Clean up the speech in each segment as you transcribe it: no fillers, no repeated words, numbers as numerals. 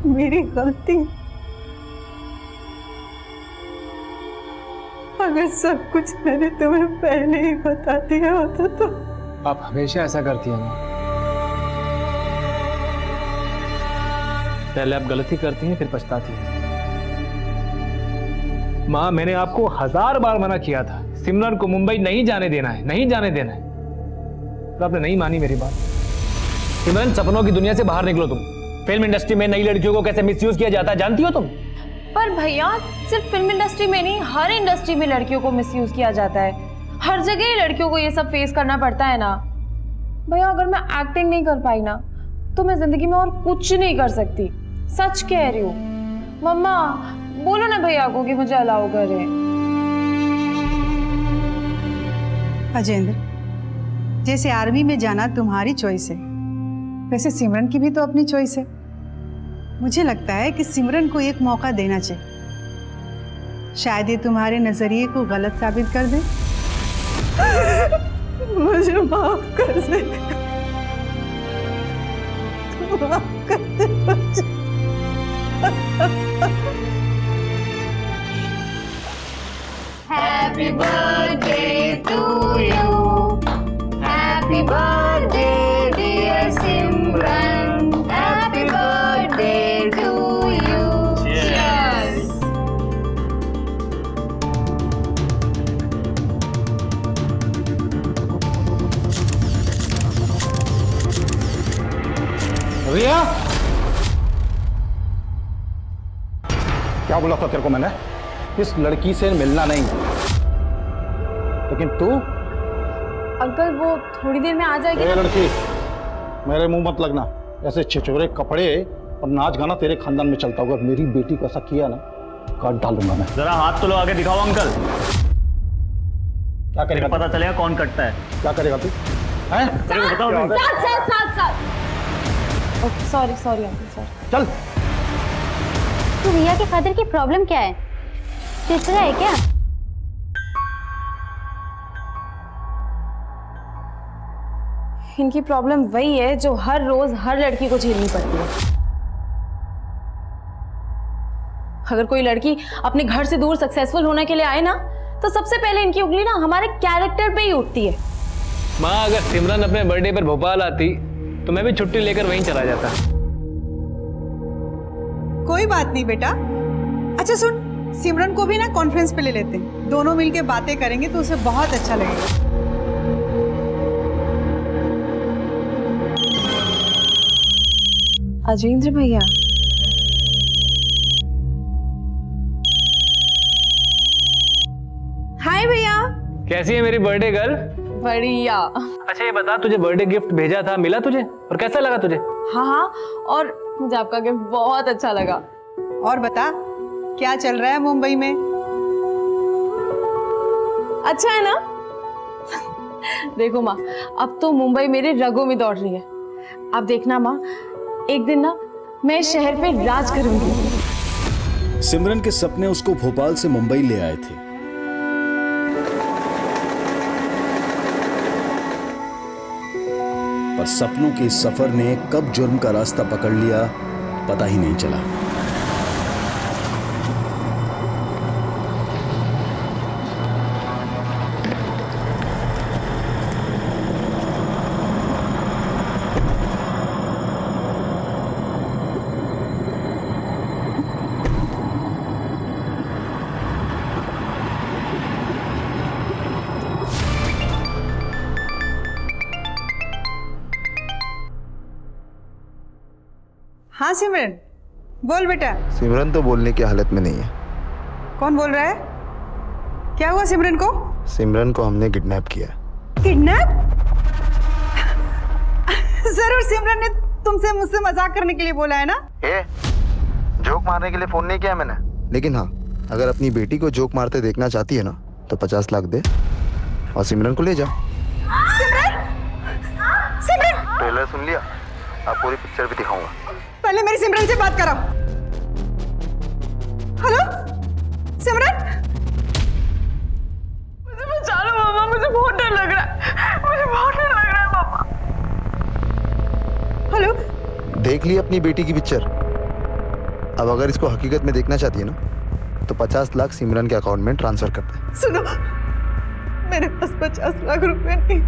मेरी गलती। अगर सब कुछ मैंने तुम्हें पहले ही बता दिया होता तो। आप हमेशा ऐसा करती हैं माँ। पहले आप गलती करती हैं फिर पछताती हैं। माँ, मैंने आपको 1000 बार मना किया था, सिमरन को मुंबई नहीं जाने देना है, नहीं जाने देना है, तो आपने नहीं मानी मेरी बात। सिमरन, सपनों की दुनिया से बाहर निकलो तुम। फिल्म इंडस्ट्री में नई लड़कियों को कैसे मिसयूज किया जाता है जानती हो तुम? पर भैया, सिर्फ फिल्म इंडस्ट्री में नहीं, हर इंडस्ट्री में लड़कियों को मिसयूज किया जाता है। हर जगह ही लड़कियों को ये सब फेस करना पड़ता है ना। भैया, अगर मैं एक्टिंग नहीं कर पाई ना तो मैं जिंदगी में और कुछ नहीं कर सकती। सच कह रही हूँ। मम्मा, बोलो ना भैया को कि मुझे अलाउ करे। अजेंद्र, जैसे आर्मी में जाना तुम्हारी चॉइस है, वैसे सिमरन की भी तो अपनी चॉइस है। मुझे लगता है कि सिमरन को एक मौका देना चाहिए। शायद ये तुम्हारे नजरिए को गलत साबित कर दे। मुझे माफ कर दे। माफ कर दे मुझे। Happy birthday to you. Happy birthday, dear Simran. Happy birthday to you. Cheers. भैया, क्या बोला था तेरे को मैंने? इस लड़की से मिलना नहीं। लेकिन तू? अंकल, वो थोड़ी देर में आ जाएगी। ए लड़की, मेरे मुंह मत लगना। ऐसे छिछोरे कपड़े और नाच गाना तेरे खानदान में चलता होगा। मेरी बेटी को ऐसा किया ना, काट डालूंगा मैं। जरा हाथ तो लो, आगे दिखाओ अंकल। क्या करेगा? पता चलेगा कौन कटता है। क्या करेगा तू? हैं? बताओ तुम। Sorry uncle, sorry. चल। तो भैया के फादर की प्रॉब्लम क्या है? तीसरा है क्या? इनकी प्रॉब्लम वही है जो हर रोज हर लड़की को झेलनी पड़ती है। अगर कोई लड़की अपने घर से दूर सक्सेसफुल होने के लिए आए ना, तो सबसे पहले इनकी उंगली ना हमारे कैरेक्टर पे ही उठती है। माँ, अगर सिमरन अपने बर्थडे पर भोपाल आती तो मैं भी छुट्टी लेकर वहीं चला जाता। कोई बात नहीं बेटा। अच्छा सुन, सिमरन को भी ना कॉन्फ्रेंस पे ले लेते हैं, दोनों मिलके बातें करेंगे तो उसे बहुत अच्छा लगेगा। अजेंद्र भैया, हाय भैया। कैसी है मेरी बर्थडे गर्ल? बढ़िया। अच्छा ये बता, तुझे बर्थडे गिफ्ट भेजा था, मिला तुझे? और कैसा लगा तुझे? हाँ, और मुझे आपका गिफ्ट बहुत अच्छा लगा। और बता, क्या चल रहा है मुंबई में? अच्छा है ना? देखो माँ, अब तो मुंबई मेरे रगों में दौड़ रही है। अब देखना माँ, एक दिन ना मैं इस शहर पे राज करूंगी। सिमरन के सपने उसको भोपाल से मुंबई ले आए थे। पर सपनों के इस सफर ने कब जुर्म का रास्ता पकड़ लिया, पता ही नहीं चला। हाँ सिमरन, बोल बेटा। सिमरन तो बोलने की हालत में नहीं है। कौन बोल रहा है? क्या हुआ सिमरन को? सिमरन को हमने किडनैप किया। किडनैप? जरूर सिमरन ने तुमसे मुझसे मजाक करने के लिए बोला है ना? जोक मारने के लिए फोन नहीं किया मैंने। लेकिन हाँ, अगर अपनी बेटी को जोक मारते देखना चाहती है ना, तो 50 लाख दे और सिमरन को ले जा। सिमरन! सिमरन! ट्रेलर सुन लिया? आप पूरी पिक्चर भी दिखाऊंगा। पहले मेरी सिमरन से बात कराओ। हेलो सिमरन, मुझे बचा लो मामा, मुझे बहुत डर लग रहा है, मुझे बहुत डर लग रहा है मामा। हेलो। देख ली अपनी बेटी की पिक्चर? अब अगर इसको हकीकत में देखना चाहती है ना तो 50 लाख सिमरन के अकाउंट में ट्रांसफर कर दे। सुनो, मेरे पास 50 लाख रुपए नहीं,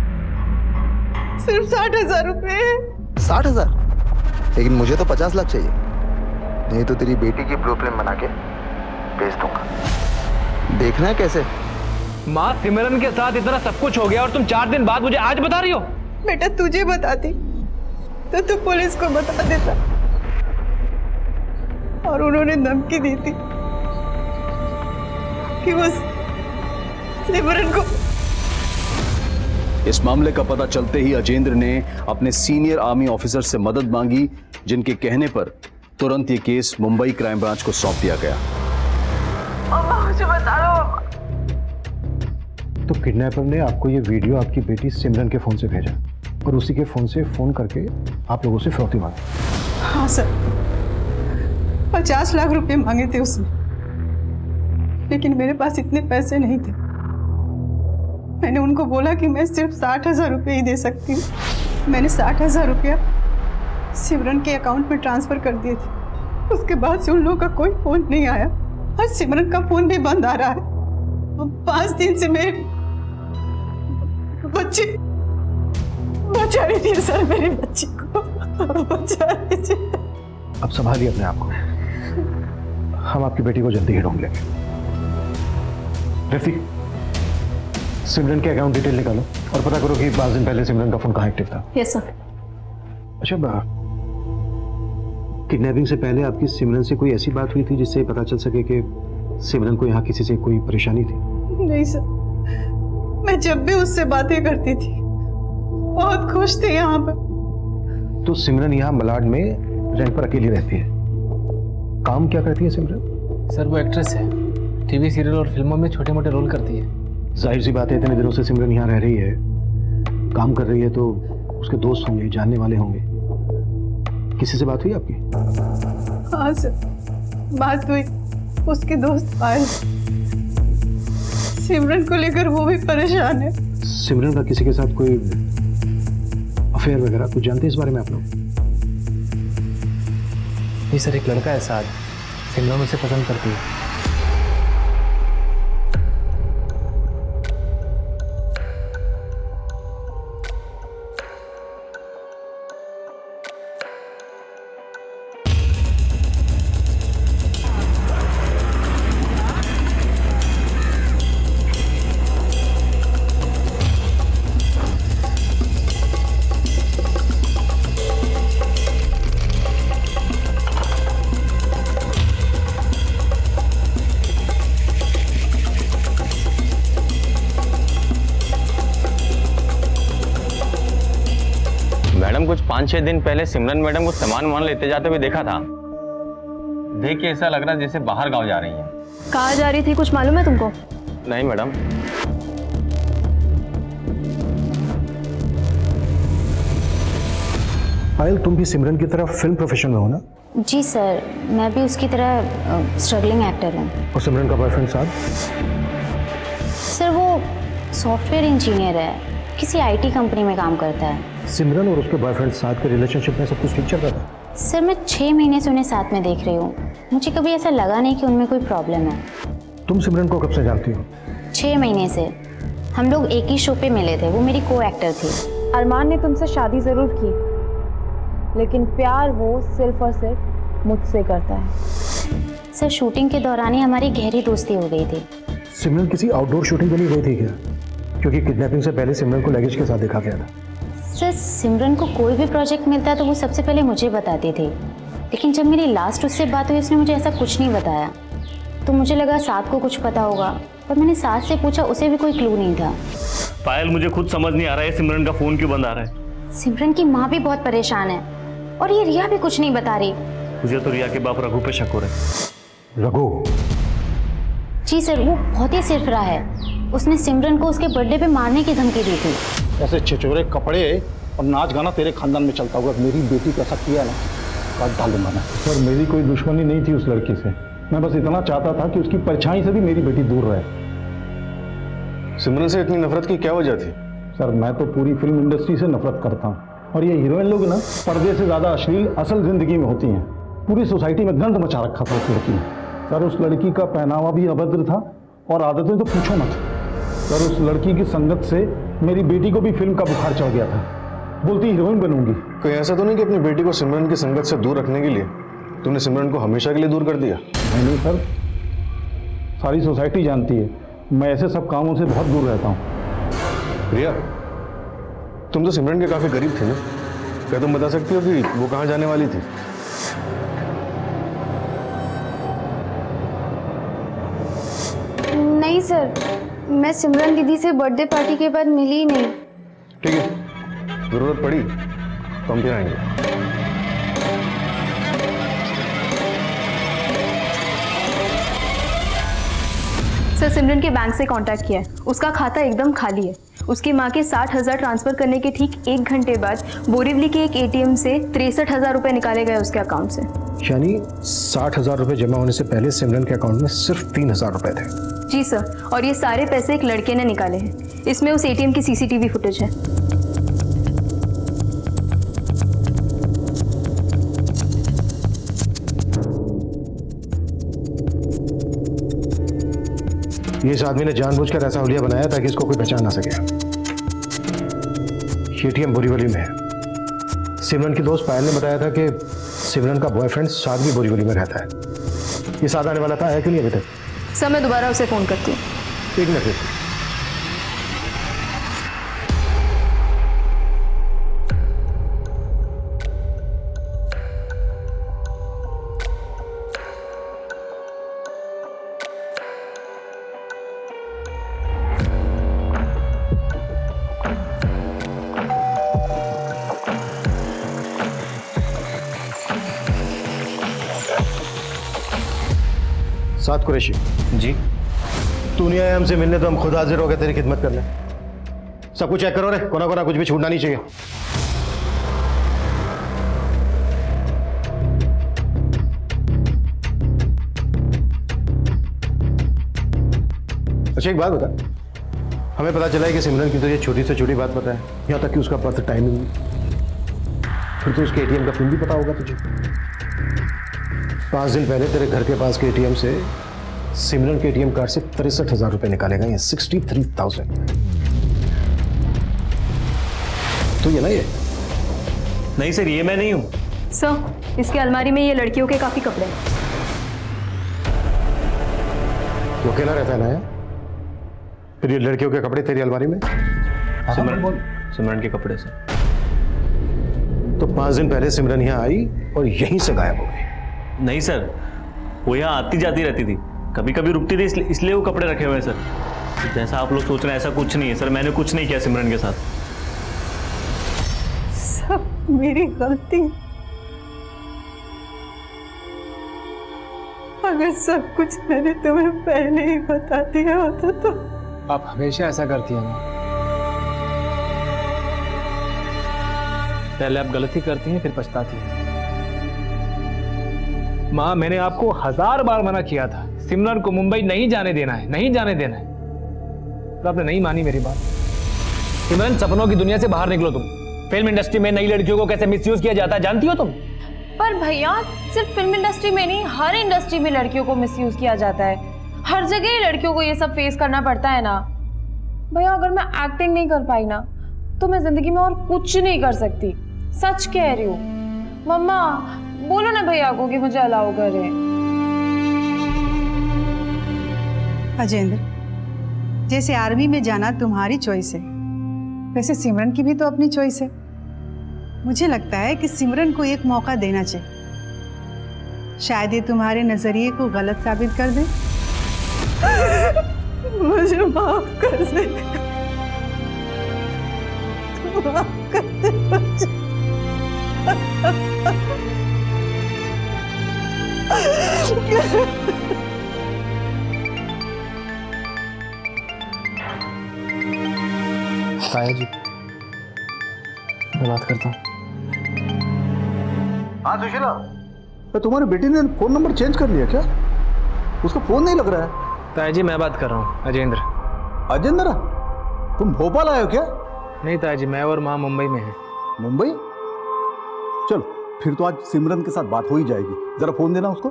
सिर्फ 60,000 रुपए हैं। 60,000? लेकिन मुझे तो 50 लाख चाहिए, नहीं तो तेरी बेटी की ब्लू फिल्म बना के भेज दूंगा। देखना है कैसे। माँ, सिमरन के साथ इतना सब कुछ हो गया और तुम 4 दिन बाद मुझे आज बता रही हो? बेटा तुझे बताती तो तू पुलिस को बता देता, और उन्होंने धमकी दी थी कि वो सिमरन को। इस मामले का पता चलते ही अजेंद्र ने अपने सीनियर आर्मी ऑफिसर से मदद मांगी, जिनके कहने पर तुरंत ये केस मुंबई क्राइम ब्रांच को सौंप दिया गया। मुझे बता दो। तो किडनैपर ने आपको ये वीडियो आपकी बेटी सिमरन के फोन से भेजा और उसी के फोन से फोन करके आप लोगों से फिरौती मांगी। हाँ सर, 50 लाख रुपए मांगे थे उसने, लेकिन मेरे पास इतने पैसे नहीं थे। मैंने उनको बोला कि मैं सिर्फ 60,000 रुपये ही दे सकती हूँ। मैंने 60,000 रुपया सिमरन के अकाउंट में ट्रांसफर कर दिए थे। उसके बाद से उन लोगों का कोई फोन नहीं आया और सिमरन का फोन भी बंद आ रहा है। 5 दिन से मेरे बच्ची बचा लीजिए सर, मेरी बच्ची को बचा लीजिए। अब संभालिए अपने आप को, हम आपकी बेटी को जल्दी ही ढूंढ लेंगे। रफीक, सिमरन के अकाउंट डिटेल निकालो और पता करो कि 5 दिन पहले सिमरन का फोन कहाँ एक्टिव था। Yes sir. अच्छा, किडनैपिंग से पहले आपकी सिमरन से कोई ऐसी बात हुई थी जिससे पता चल सके कि सिमरन को यहाँ किसी से कोई परेशानी थी? नहीं सर, मैं जब भी उससे बातें करती थी बहुत खुश थे यहाँ पर। तो सिमरन यहाँ मलाड में रेंट पर अकेली रहती है। काम क्या करती है सिमरन? सर, वो एक्ट्रेस है, टीवी सीरियल और फिल्मों में छोटे मोटे रोल करती है। जाहिर सी बात है, इतने दिनों से सिमरन यहाँ रह रही है, काम कर रही है, तो उसके दोस्त होंगे, जानने वाले होंगे। किसी से बात हुई आपकी? हाँ सर, बात हुई। उसके दोस्त पायल, सिमरन को लेकर वो भी परेशान है। सिमरन का किसी के साथ कोई अफेयर वगैरह कुछ जानते हैं इस बारे में आप लोग? नहीं सर, एक लड़का है साथ, सिमरन उसे पसंद करती है। मैडम, कुछ 5-6 दिन पहले सिमरन मैडम को सामान लेते जाते हुए देखा था। देख के ऐसा लग रहा है जैसे बाहर गांव जा रही हैं। कहाँ जा रही थी, कुछ मालूम है तुमको? नहीं मैडम। पायल, तुम भी सिमरन की तरह फिल्म प्रोफेशन में हो ना? जी सर, मैं भी उसकी तरह स्ट्रगलिंग एक्टर हूँ। और सिमरन का बॉयफ्रेंड साथ? सर वो सॉफ्टवेयर इंजीनियर है, किसी आईटी कंपनी में काम करता है। सिमरन और उसके बॉयफ्रेंड साथ के रिलेशनशिप में सब कुछ ठीक चल रहा था? सर मैं 6 महीने से उन्हें साथ में देख रही हूँ, मुझे कभी ऐसा लगा नहीं कि उनमें कोई प्रॉब्लम है। तुम सिमरन को कब से जानती हो? 6 महीने से। हम लोग एक ही शो पे मिले थे, वो मेरी को एक्टर थी। अरमान ने तुमसे शादी जरूर की, लेकिन प्यार वो सिर्फ और सिर्फ मुझसे करता है। सर शूटिंग के दौरान ही हमारी गहरी दोस्ती हो गई थी। सिमरन किसी आउटडोर शूटिंग के लिए गई थी क्या? क्योंकि किडनैपिंग से पहले सिमरन को लगेज के साथ देखा गया था। सर सिमरन को कोई भी प्रोजेक्ट मिलता तो वो सबसे पहले मुझे बताती थी, लेकिन जब मेरी लास्ट उससे बात हुई उसने मुझे ऐसा कुछ नहीं बताया। तो मुझे लगा साथ को कुछ पता होगा, पर मैंने साथ से पूछा, उसे भी कोई क्लू नहीं था। पायल, मुझे खुद समझ नहीं आ रहा है सिमरन का फोन क्यों बंद आ रहा है। सिमरन की माँ भी बहुत परेशान है और ये रिया भी कुछ नहीं बता रही। मुझे तो रिया के बाप रघु पे शक हो रहा है। रघु? जी सर, वो बहुत ही सिरफिरा है। उसने सिमरन को उसके बर्थडे पे मारने की धमकी दी थी। ऐसे छिछोरे कपड़े और नाच गाना तेरे खानदान में चलता होगा। मेरी बेटी को ऐसा किया ना, काट डालूंगा मैं। सर मेरी कोई दुश्मनी नहीं थी उस लड़की से, मैं बस इतना चाहता था कि उसकी परछाई से भी मेरी बेटी दूर रहे। सिमरन से इतनी नफरत की क्या वजह थी? सर मैं तो पूरी फिल्म इंडस्ट्री से नफरत करता हूँ, और ये हीरोइन लोग ना पर्दे से ज़्यादा अश्लील असल जिंदगी में होती हैं। पूरी सोसाइटी में गंद मचा रखा था उस लड़की ने। सर उस लड़की का पहनावा भी अभद्र था और आदतें तो पूछो मत। सर उस लड़की की संगत से मेरी बेटी को भी फिल्म का बुखार चढ़ गया था, बोलती हीरोइन बनूंगी। कोई ऐसा तो नहीं कि अपनी बेटी को सिमरन की संगत से दूर रखने के लिए तूने सिमरन को हमेशा के लिए दूर कर दिया? नहीं सर, सारी सोसाइटी जानती है मैं ऐसे सब कामों से बहुत दूर रहता हूँ। प्रिया, तुम तो सिमरन के काफी करीब थे ना, क्या तुम बता सकती हो कि वो कहाँ जाने वाली थी? नहीं सर, मैं सिमरन दीदी से बर्थडे पार्टी के बाद मिली ही नहीं। ठीक है, जरूरत पड़ी तो हम फिर आएंगे। सर सिमरन के बैंक से कांटेक्ट किया है, उसका खाता एकदम खाली है। उसकी माँ के 60,000 ट्रांसफर करने के ठीक 1 घंटे बाद बोरीवली के एक एटीएम से 63,000 रुपए निकाले गए उसके अकाउंट से। यानी 60,000 रुपए जमा होने से पहले सिमरन के अकाउंट में सिर्फ 3,000 रुपए थे। जी सर, और ये सारे पैसे एक लड़के ने निकाले हैं। इसमें उस एटीएम की सीसीटीवी फुटेज है। ये इस आदमी ने जानबूझकर ऐसा हुलिया बनाया ताकि इसको कोई पहचान ना सके। एटीएम बोरीवली में है। सिमरन की दोस्त पायल ने बताया था कि सिमरन का बॉयफ्रेंड साद भी बोरीवली में रहता है। ये साद आने वाला था, है कि नहीं अभी तक? सर मैं दोबारा उसे फोन करती हूँ। एक मिनट। साद कुरैशी जी। तू नहीं आया हमसे मिलने तो हम खुद हाजिर हो गए तेरी खिदमत करने। सब कुछ चेक करो रे, कोना कोना कुछ भी छूटना नहीं चाहिए। अच्छा एक बात बता, हमें पता चला है कि सिमरन की तो ये छोटी से छोटी बात पता है, यहाँ तक कि उसका बर्थ टाइमिंग, फिर तो उसके एटीएम का पिन भी पता होगा तुझे। 5 दिन पहले तेरे घर के पास के एटीएम से सिमरन के एटीएम कार्ड से 63,000 रुपए निकाले गए, 63,000। तो ये ना ये? नहीं सर, ये मैं नहीं हूँ। सर इसके अलमारी में ये लड़कियों के काफी कपड़े हैं। वो अकेला रहता है ना यार? फिर ये लड़कियों के कपड़े तेरी अलमारी में? सिमरन के कपड़े से। तो 5 दिन पहले सिमरन यहाँ आई और यहीं से गायब हो गई। नहीं सर, वो यहाँ आती जाती रहती थी, कभी कभी रुकती थी, इसलिए वो कपड़े रखे हुए हैं सर। जैसा आप लोग सोच रहे हैं ऐसा कुछ नहीं है सर, मैंने कुछ नहीं किया सिमरन के साथ। सब मेरी गलती। अगर सब कुछ मैंने तुम्हें पहले ही बता दिया होता तो। आप हमेशा ऐसा करती हैं माँ। पहले आप गलती करती हैं फिर पछताती हैं। माँ मैंने आपको 1000 बार मना किया था, सिमरन को मुंबई नहीं जाने देना है, नहीं जाने देना है, तो आपने नहीं मानी मेरी बात। सिमरन सपनों की दुनिया से बाहर निकलो तुम। फिल्म इंडस्ट्री में नई लड़कियों को कैसे मिसयूज किया जाता है जानती हो तुम? पर भैया सिर्फ फिल्म इंडस्ट्री में नहीं, हर इंडस्ट्री में लड़कियों को मिसयूज किया जाता है। हर जगह ही लड़कियों को ये सब फेस करना पड़ता है ना। भैया अगर मैं एक्टिंग नहीं कर पाई ना तो मैं जिंदगी में और कुछ नहीं कर सकती, सच कह रही हूँ। मम्मा बोलो ना भैया को कि मुझे अलाउ करे। अजेंद्र, जैसे आर्मी में जाना तुम्हारी चॉइस है, वैसे सिमरन की भी तो अपनी चॉइस है। मुझे लगता है कि सिमरन को एक मौका देना चाहिए, शायद ये तुम्हारे नजरिए को गलत साबित कर दे। मुझे माफ कर दे, माफ कर दे मुझे। ताया जी, मैं बात करता हूँ। हाँ सुशीला, तुम्हारी बेटी ने फोन नंबर चेंज कर लिया क्या? उसका फोन नहीं लग रहा है। ताया जी मैं बात कर रहा हूँ, अजेंद्र। अजेंद्र, तुम भोपाल आए हो क्या? नहीं ताया जी, मैं और माँ मुंबई में हैं। मुंबई? चलो फिर तो आज सिमरन के साथ बात हो ही जाएगी। जरा फोन देना उसको।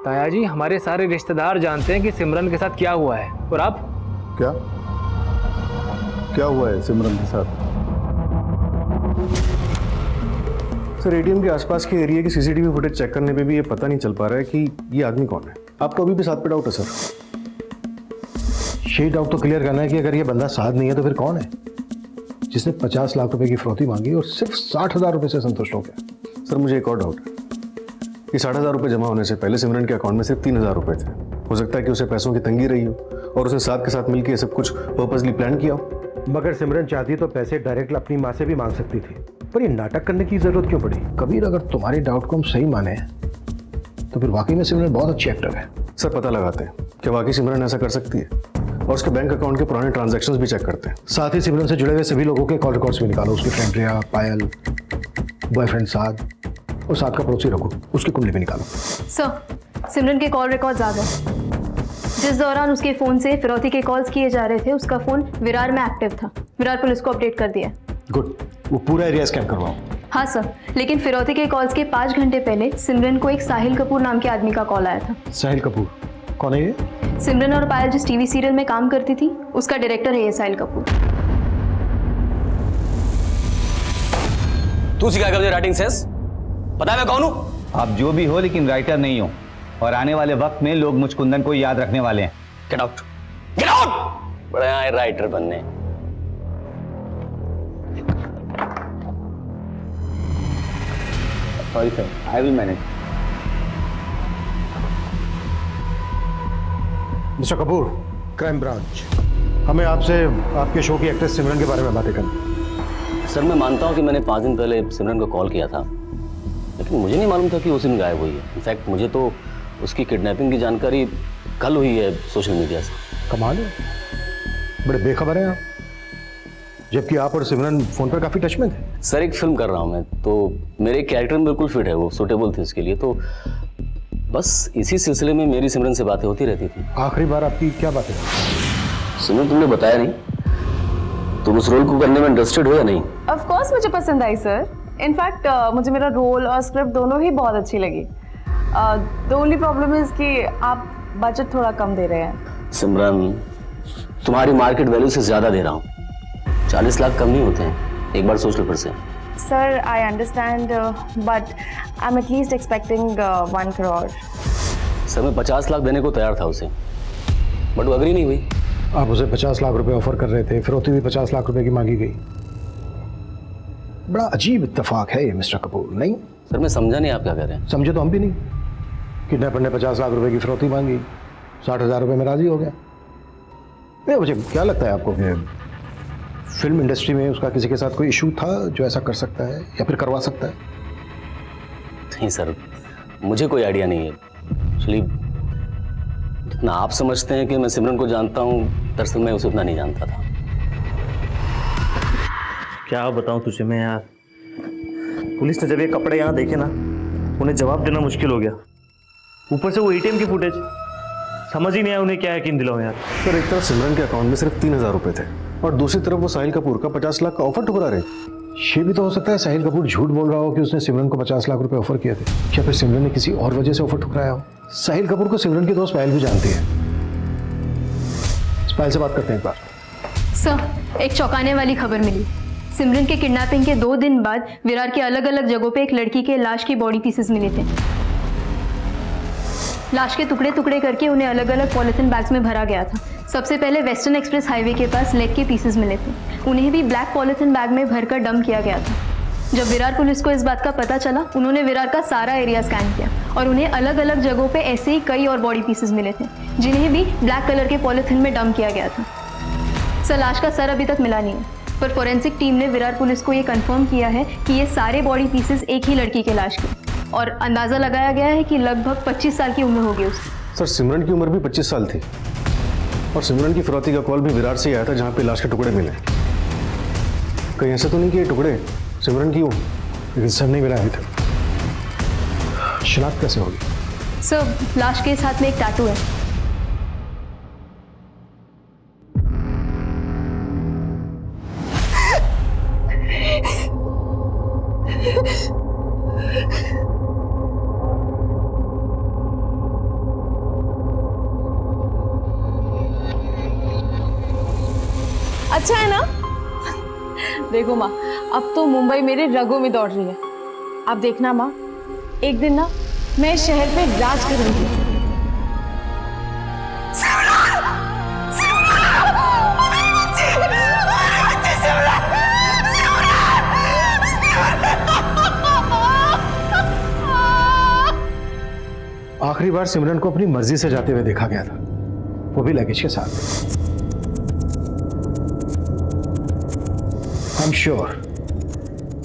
ताया जी, हमारे सारे रिश्तेदार जानते हैं कि सिमरन के साथ क्या हुआ है, और आप? क्या क्या हुआ है सिमरन के साथ? सर एटीएम के आसपास के एरिया की सीसीटीवी फुटेज चेक करने पे भी ये पता नहीं चल पा रहा है कि ये आदमी कौन है। आपको अभी भी साथ पे डाउट है सर? यही डाउट तो क्लियर करना है कि अगर ये बंदा साध नहीं है तो फिर कौन है जिसने 50 लाख रुपए की फिरौती मांगी और सिर्फ 60,000 रुपए से संतुष्ट हो गया। सर मुझे एक और डाउट है कि 60,000 रुपए जमा होने से पहले सिमरन के अकाउंट में सिर्फ 3,000 रुपए थे। हो सकता है कि उसे पैसों की तंगी रही हो और उसने साथ के साथ मिलकर ये सब कुछ पर्पसली प्लान किया हो। मगर सिमरन चाहती तो पैसे डायरेक्ट अपनी माँ से भी मांग सकती थी, पर ये नाटक करने की जरूरत क्यों पड़ी? कबीर, अगर तुम्हारे डाउट को हम सही माने तो फिर वाकई में सिमरन बहुत अच्छी एक्टर है। सर पता लगाते हैं कि वाकई सिमरन ऐसा कर सकती है और उसके बैंक अकाउंट के पुराने ट्रांजैक्शंस भी चेक करते हैं। साथ ही सिमरन से जुड़े हुए सभी लोगों के कॉल रिकॉर्ड्स भी निकालो। उसकी फ्रेंड रिया, पायल, बॉयफ्रेंड साद और साथ का पड़ोसी रघु, उसकी कुंडली भी निकालो। सर सिमरन के कॉल रिकॉर्ड्स आ गए। जिस दौरान उसके फ़ोन से फिरौती के कॉल्स किए जा रहे थे उसका फ़ोन विरार में एक्टिव था। विरार पुलिस को अपडेट कर दिया। गुड, वो पूरा एरिया स्कैन करवाओ। हाँ सर, लेकिन फिरौती के कॉल्स के 5 घंटे पहले सिमरन को एक साहिल कपूर नाम के आदमी का कॉल आया था। साहिल कपूर कौन है ये? सिमरन और पायल जिस टीवी सीरियल में काम करती थी उसका डायरेक्टर है ये साहिल कपूर। तू सिखाएगा मुझे राइटिंग सेंस? पता है मैं कौन हूं? आप जो भी हो लेकिन राइटर नहीं हो, और आने वाले वक्त में लोग मुझ कुंदन को याद रखने वाले हैं। Get out, get out. बड़े आए राइटर बनने। Sorry sir, I will manage. Mister Kapoor, crime branch, हमें आपसे आपके शो की एक्ट्रेस सिमरन के बारे में बातें करनी। सर मैं मानता हूं कि मैंने 5 दिन पहले सिमरन को कॉल किया था, लेकिन मुझे नहीं मालूम था कि उस दिन गायब हुई है। इनफैक्ट मुझे तो उसकी किडनैपिंग की जानकारी कल हुई है सोशल मीडिया से। कमाल है, बड़े बेखबर हैं आप, जबकि आप और सिमरन फोन पर काफी टच में थे। सर एक फिल्म कर रहा हूं मैं, तो मेरे कैरेक्टर में बिल्कुल फिट है, वो सूटेबल थी उसके लिए, तो बस इसी सिलसिले में मेरी सिमरन से बातें होती रहती थी। आखिरी बार आपकी क्या बातें? सिमरन तुमने बताया नहीं, तुम उस रोल को करने में इंटरेस्टेड हो या नहीं? ऑफ कोर्स मुझे पसंद आई सर। इनफैक्ट मुझे मेरा रोल और स्क्रिप्ट दोनों ही बहुत अच्छी लगी। द ओनली प्रॉब्लम इज कि आप बजट थोड़ा कम दे रहे हैं। सिमरन तुम्हारी मार्केट वैल्यू से ज्यादा दे रहा हूँ। 40 लाख कम नहीं होते हैं, एक बार सोच लो फिर से। Sir I understand but I am at least expecting 1 crore. Sir मैं 50 लाख देने को तैयार था उसे, बट वो अग्री नहीं हुई। आप उसे 50 लाख रुपए ऑफर कर रहे थे, फिरौती भी 50 लाख रुपए की मांगी गई। बड़ा अजीब इत्तेफाक है ये मिस्टर कपूर, नहीं? सर मैं समझा नहीं आप क्या कह रहे हैं। समझे तो हम भी नहीं। किडनैपर ने 50 लाख रुपए की फिरौती मांगी, 60,000 रुपए में राजी हो गया। नहीं, मुझे क्या लगता है आपको कि फिल्म इंडस्ट्री में उसका किसी के साथ कोई इशू था जो ऐसा कर सकता है या फिर करवा सकता है? नहीं सर, मुझे कोई आइडिया नहीं है। एक्चुअली जितना आप समझते हैं कि मैं सिमरन को जानता हूँ, दरअसल मैं उसे उतना नहीं जानता था। क्या बताऊं तुझे मैं यार, पुलिस ने जब ये कपड़े यहाँ देखे ना, उन्हें जवाब देना मुश्किल हो गया। ऊपर से वो एटीएम की फुटेज, समझ ही नहीं आया उन्हें क्या यकीन दिलाऊं यार। सर एक तरफ सिमरन के अकाउंट में सिर्फ 3,000 रुपए थे और दूसरी तरफ वो साहिल कपूर का 50 लाख का ऑफर ठुकरा रहे। ये भी तो हो सकता है साहिल कपूर झूठ बोल रहा हो कि उसने सिमरन को 50 लाख रुपए ऑफर किए थे, या फिर सिमरन ने किसी और वजह से ऑफर ठुकराया हो। साहिल कपूर को सिमरन की दोस्त पायल भी जानती है। पायल से बात करते हैं एक बार। सर एक चौंकाने वाली खबर मिली। सिमरन के किडनैपिंग के 2 दिन बाद विरार के अलग अलग जगहों पे एक लड़की के लाश की बॉडी पीसेस मिले थे। लाश के टुकड़े टुकड़े करके उन्हें अलग अलग पॉलिथीन बैग्स में भरा गया था। सबसे पहले वेस्टर्न एक्सप्रेस हाईवे के पास लेग के पीसेस मिले थे, उन्हें भी ब्लैक पॉलिथीन बैग में भरकर डंप किया गया था। जब विरार पुलिस को इस बात का पता चला, उन्होंने विरार का सारा एरिया स्कैन किया और उन्हें अलग अलग जगहों पे ऐसे ही कई और बॉडी पीसेस मिले थे, जिन्हें भी ब्लैक कलर के पॉलिथीन में डंप किया गया था। सर लाश का सर अभी तक मिला नहीं है, पर फोरेंसिक टीम ने विरार पुलिस को ये कंफर्म किया है कि ये सारे बॉडी पीसेस एक ही लड़की के लाश के, और अंदाजा लगाया गया है कि लगभग 25 साल की उम्र होगी उसकी। सर सिमरन की उम्र भी 25 साल थी और सिमरन की फिरौती का कॉल भी विरार से ही आया था, जहाँ पे लाश के टुकड़े मिले। कहीं ऐसा तो नहीं कि ये टुकड़े सिमरन की हो, लेकिन सर नहीं मिला अभी तक। शिनाख्त कैसे होगी? सर लाश के साथ में एक टैटू है। अच्छा है ना? देखो माँ, अब तो मुंबई मेरे रगों में दौड़ रही है। अब देखना माँ, एक दिन ना मैं इस शहर पे राज करूंगी। आखिरी बार सिमरन को अपनी मर्जी से जाते हुए देखा गया था, वो भी लगेज के साथ। आई एम श्योर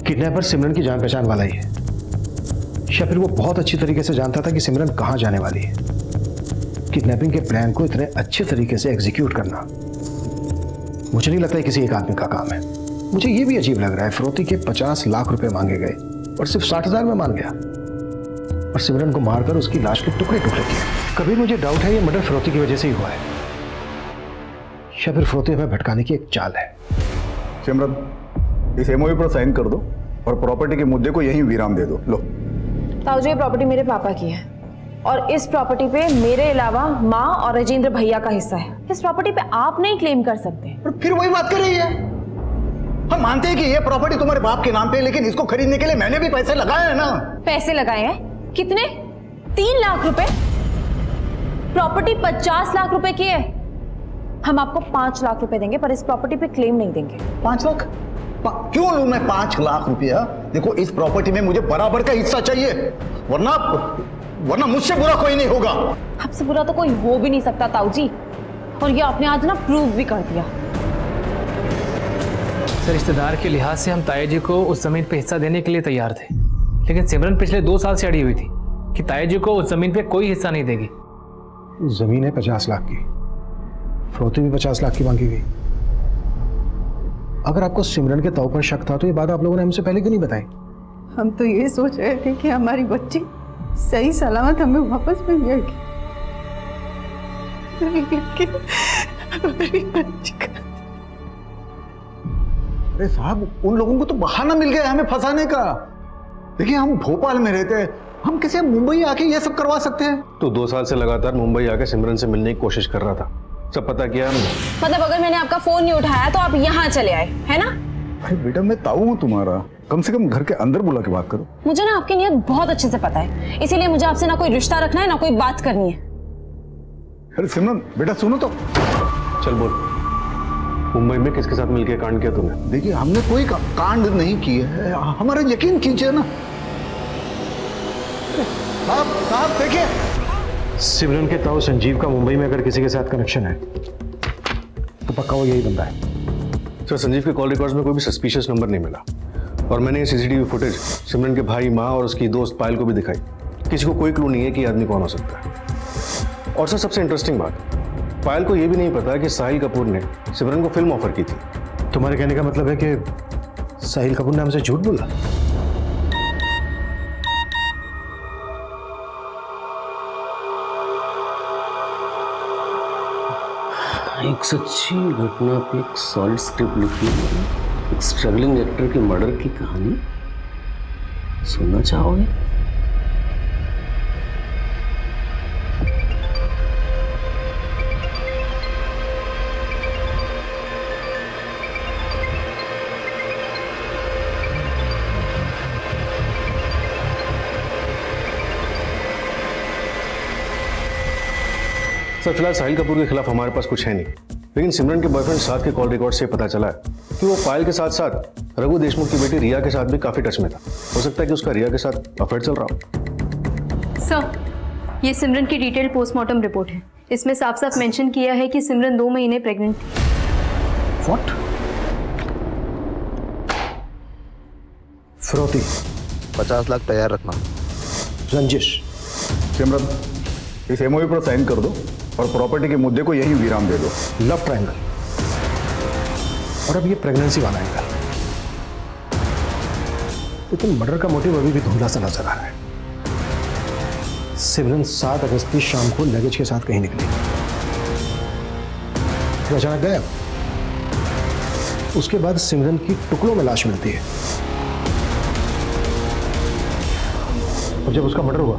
किडनैपर सिमरन की जान पहचान वाला ही है, या फिर वो बहुत अच्छी तरीके से जानता था कि सिमरन कहां जाने वाली है। किडनैपिंग के प्लान को इतने अच्छे तरीके से एग्जीक्यूट करना मुझे नहीं लगता है किसी एक आदमी का काम है। मुझे ये भी अजीब लग रहा है, फिरौती के 50 लाख रुपए मांगे गए और सिर्फ 60,000 में मान गया, और सिमरन को मारकर उसकी लाश के टुकड़े टुकड़े किए। कभी मुझे डाउट है ये मर्डर फिरौती की वजह से ही हुआ है, या फिर फिरौती हमें भटकाने की एक चाल है। सिमरन, इस एमओयू पर साइन कर दो और प्रॉपर्टी के मुद्दे को यहीं विराम दे दो। लो। ताऊ जी, ये प्रॉपर्टी मेरे पापा की है और इस प्रॉपर्टी पे मेरे अलावा माँ और राजेंद्र भैया का हिस्सा है। इस प्रॉपर्टी पे आप नहीं क्लेम कर सकते। पर फिर वही बात कर रही है। हम मानते हैं कि ये प्रॉपर्टी तुम्हारे बाप के नाम पे है, लेकिन इसको खरीदने के लिए मैंने भी पैसे लगाए हैं ना। पैसे लगाए हैं? कितने? 3 लाख रुपए। प्रॉपर्टी 50 लाख रुपए की है। हम आपको 5 लाख रुपए देंगे, पर इस प्रॉपर्टी पे क्लेम नहीं देंगे। 5 लाख? क्यों लूं मैं 5 लाख रुपया? देखो, इस प्रॉपर्टी में मुझे बराबर का हिस्सा चाहिए, वरना मुझसे बुरा कोई नहीं होगा। आपसे बुरा तो कोई हो भी नहीं सकता ताऊ जी, और ये आपने आज ना प्रूव भी कर दिया। सर, रिश्तेदार के लिहाज से हम ताया जी को उस जमीन पे हिस्सा देने के लिए तैयार थे, लेकिन सिमरन पिछले 2 साल से अड़ी हुई थी कि ताया जी को उस जमीन पे कोई हिस्सा नहीं देगी। जमीन है 50 लाख की, फिरौती भी 50 लाख की मांगी गई। अगर आपको सिमरन के तौर पर शक था तो ये बात आप लोगों ने हमसे पहले क्यों नहीं बताई? हम तो ये सोच रहे थे कि हमारी बच्ची सही सलामत हमें वापस मिल जाएगी, लेकिन हमारी बच्ची का... अरे साहब, उन लोगों को तो बहाना मिल गया हमें फंसाने का। देखिए, हम भोपाल में रहते हैं, हम कैसे मुंबई आके ये सब करवा सकते हैं? तो 2 साल से लगातार मुंबई आके सिमरन से मिलने की कोशिश कर रहा था, सब पता किया हमने। मतलब अगर मैंने आपका फोन नहीं उठाया तो आप यहाँ चले आए, है ना? अरे बेटा, मैं ताऊ हूँ तुम्हारा, कम से कम घर के अंदर बुला के बात करो। मुझे ना आपकी नीयत बहुत अच्छे से पता है, इसीलिए मुझे आपसे ना कोई रिश्ता रखना है ना कोई बात करनी है। अरे सिमरन बेटा, सुनो तो। चल बोल, मुंबई में किसके साथ मिलकर कांड किया तूने? देखिए, हमने कोई कांड नहीं किया है, हमारा यकीन कीजिए ना। साहब देखिए, सिमरन के ताऊ संजीव का मुंबई में अगर किसी के साथ कनेक्शन है तो पक्का वो यही बंदा है। सर, संजीव के कॉल रिकॉर्ड्स में कोई भी सस्पिशियस नंबर नहीं मिला, और मैंने ये सीसीटीवी फुटेज सिमरन के भाई, माँ और उसकी दोस्त पायल को भी दिखाई। किसी को कोई क्लू नहीं है कि आदमी कौन हो सकता है। और सर, सबसे इंटरेस्टिंग बात, पायल को यह भी नहीं पता कि साहिल कपूर ने सिमरन को फिल्म ऑफर की थी। तुम्हारे कहने का मतलब है कि साहिल कपूर ने हमसे झूठ बोला? एक सच्ची घटना पे एक सॉलिड स्क्रिप्ट लिखी है, एक स्ट्रगलिंग एक्टर के मर्डर की कहानी। सुनना चाहोगे? सर, फिलहाल साहिल कपूर के खिलाफ हमारे पास कुछ है नहीं, लेकिन सिमरन के बॉयफ्रेंड साथ के कॉल रिकॉर्ड से पता चला है कि वो पायल के साथ साथ रघु देशमुख की बेटी रिया के साथ भी काफी टच में था। हो सकता है कि उसका रिया के साथ अफेयर चल रहा हो। सर, ये सिमरन की डिटेल पोस्टमार्टम रिपोर्ट है। इसमें साफ साफ मेंशन किया है कि सिमरन 2 महीने प्रेग्नेंट थी। व्हाट? फिरौती 50 लाख तैयार रखना। रंजिश। सिमरन, इस एमओयू पर साइन कर दो और प्रॉपर्टी के मुद्दे को यहीं विराम दे दो। Love triangle. और अब ये प्रेगनेंसी वाला एंगल। लेकिन मर्डर का मोटिव अभी भी धुंधला सा नजर आ रहा है। सिमरन 7 अगस्त की शाम को लगेज के साथ कहीं निकली, फिर अचानक गायब। उसके बाद सिमरन की टुकड़ों में लाश मिलती है। और जब उसका मर्डर हुआ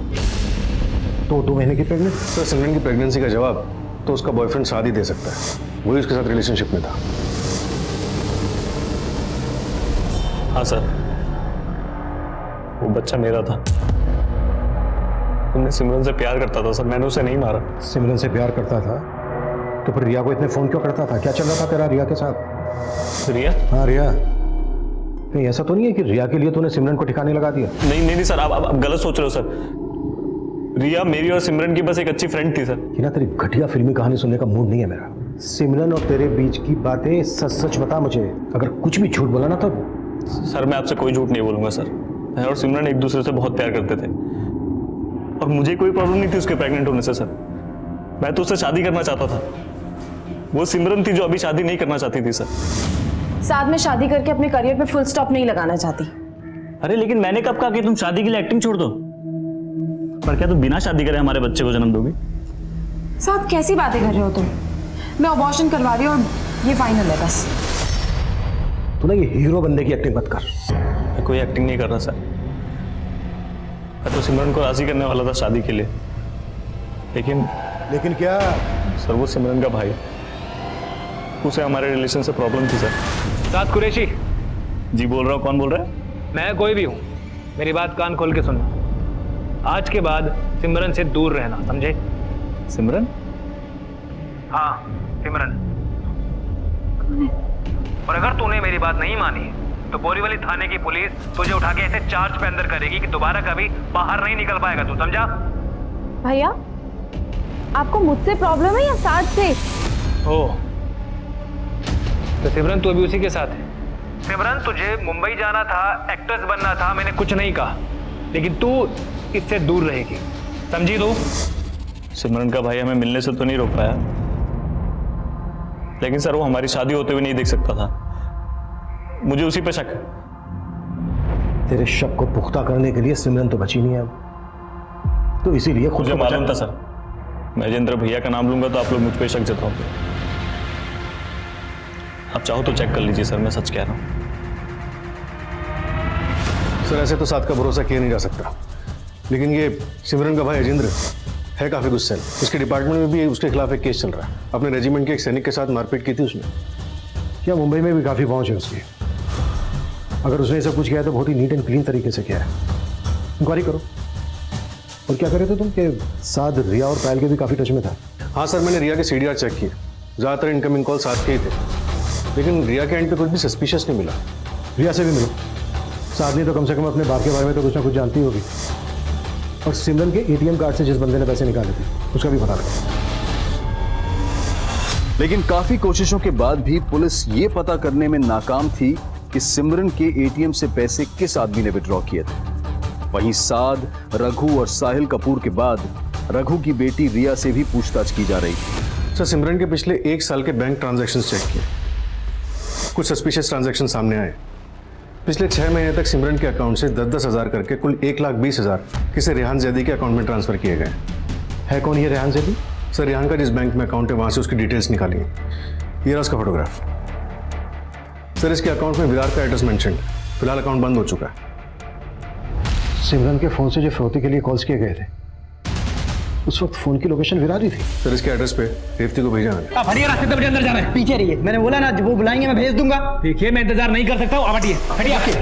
तो 2 महीने की प्रेग्नेंट। सर सिमरन की प्रेगनेंसी का जवाब तो उसका बॉयफ्रेंड साद ही दे सकता है, वही उसके साथ रिलेशनशिप में था। हाँ सर, वो बच्चा मेरा था। मैं सिमरन से प्यार करता था सर, मैंने उसे नहीं मारा। सिमरन से प्यार करता था तो फिर रिया को इतने फोन क्यों करता था? क्या चल रहा था तेरा रिया के साथ? रिया? हाँ रिया। कहीं ऐसा तो नहीं है कि रिया के लिए तूने सिमरन को ठिकाने लगा दिया? नहीं सर, आप गलत सोच रहे हो सर। रिया मेरी और सिमरन की बस एक अच्छी फ्रेंड थी सर। कि ना तेरी घटिया फिल्मी कहानी सुनने का मूड नहीं है मेरा। सिमरन और तेरे बीच की बातें सच सच बता मुझे, अगर कुछ भी झूठ बोला ना तो। सर मैं आपसे कोई झूठ नहीं बोलूंगा सर। मैं और सिमरन एक दूसरे से बहुत प्यार करते थे और मुझे कोई प्रॉब्लम नहीं थी उसके प्रेग्नेंट होने से सर। मैं तो उससे शादी करना चाहता था। वो सिमरन थी जो अभी शादी नहीं करना चाहती थी सर। साथ में शादी करके अपने करियर पे फुल स्टॉप नहीं लगाना चाहती। अरे लेकिन मैंने कब कहा कि तुम शादी के लिए एक्टिंग छोड़ दो? पर क्या तुम बिना शादी करे हमारे बच्चे को जन्म दोगी? साथ कैसी बातें कर रहे हो तुम? मैं अबॉर्शन करवा रही हूँ और ये फाइनल है बस। तू ना ये हीरो बनने की एक्टिंग मत कर। मैं कोई एक्टिंग नहीं कर रहा सर। मैं तो सिमरन को राजी करने वाला था शादी के लिए, लेकिन क्या? सर वो सिमरन का भाई, उसे हमारे रिलेशन से प्रॉब्लम थी सर। साद कुरैशी जी बोल रहा हूँ। कौन बोल रहा है? मैं कोई भी हूँ, मेरी बात कान खोल के सुनना। आज के बाद सिमरन से दूर रहना, समझे? सिमरन? हाँ सिमरन। और अगर तूने मेरी बात नहीं मानी तो बोरीवली थाने की पुलिस तुझे उठा के ऐसे चार्ज पे अंदर करेगी कि दोबारा कभी बाहर नहीं निकल पाएगा तू, समझा? भैया आपको मुझसे प्रॉब्लम है या साथ से? ओ तो सिमरन तू अभी उसी के साथ है। सिमरन तुझे मुंबई जाना था, एक्ट्रेस बनना था, मैंने कुछ नहीं कहा, लेकिन तू इससे दूर रहेगी, समझी तू? सिमरन का भाई हमें मिलने से तो नहीं रोक पाया, लेकिन सर वो हमारी शादी होते हुए नहीं देख सकता था। मुझे उसी पे शक है। तेरे शक को पुख्ता करने के लिए सिमरन तो बची नहीं है अब, तो इसीलिए खुद मुझे को मालूम था सर, महेंद्र भैया का नाम लूंगा तो आप लोग मुझ पे शक जताओगे। आप चाहो तो चेक कर लीजिए सर, मैं सच कह रहा हूँ। सर ऐसे तो साथ का भरोसा किया नहीं जा सकता, लेकिन ये सिमरन का भाई अजेंद्र है काफी गुस्से में। उसके डिपार्टमेंट में भी उसके खिलाफ एक केस चल रहा है। अपने रेजिमेंट के एक सैनिक के साथ मारपीट की थी उसने। क्या मुंबई में भी काफी पहुंच है उसकी। अगर उसने ऐसा कुछ किया तो बहुत ही नीट एंड क्लीन तरीके से किया है। इंक्वायरी करो। और क्या कर रहे थे तुम के साथ? रिया और पायल के भी काफी टच में था। हाँ सर, मैंने रिया के CDR चेक किए, ज्यादातर इनकमिंग कॉल साथ के ही थे, लेकिन रिया के एंड पे कुछ भी सस्पिशियस नहीं मिला। रिया से भी मिलो। साधनी तो कम से कम अपने बाप के बारे में तो कुछ ना कुछ जानती होगी। और सिमरन के ATM कार्ड से जिस बंदे ने पैसे निकाले थे उसका भी पता लगा। लेकिन काफी कोशिशों के बाद भी पुलिस ये पता करने में नाकाम थी कि सिमरन के ATM से पैसे किस आदमी ने विड्रॉ किए थे। वहीं साद, रघु और साहिल कपूर के बाद रघु की बेटी रिया से भी पूछताछ की जा रही थी। सर सिमरन के पिछले 1 साल के बैंक ट्रांजैक्शन चेक किए, कुछ सस्पिशियस ट्रांजैक्शन सामने आए। पिछले 6 महीने तक सिमरन के अकाउंट से 10-10 हज़ार करके कुल 1,20,000 किसी रेहान जैदी के अकाउंट में ट्रांसफर किए गए। है कौन ये रेहान जैदी? सर रेहान का जिस बैंक में अकाउंट है वहां से उसकी डिटेल्स निकाली। ये रहा उसका फोटोग्राफ। सर इसके अकाउंट में विरार का एड्रेस मेंशन है। फिलहाल अकाउंट बंद हो चुका है। सिमरन के फोन से जो फिरौती के लिए कॉल्स किए गए थे उस वक्त फोन की लोकेशन विरार ही थी। सर इसके एड्रेस पे रेवती को भेजा मैंने। आप हटिए, रास्ते पे अंदर जाना है। पीछे रहिए, मैंने बोला ना वो बुलाएंगे मैं भेज दूंगा। देखिए मैं इंतजार नहीं कर सकता हूँ, आप हटिए हटिए।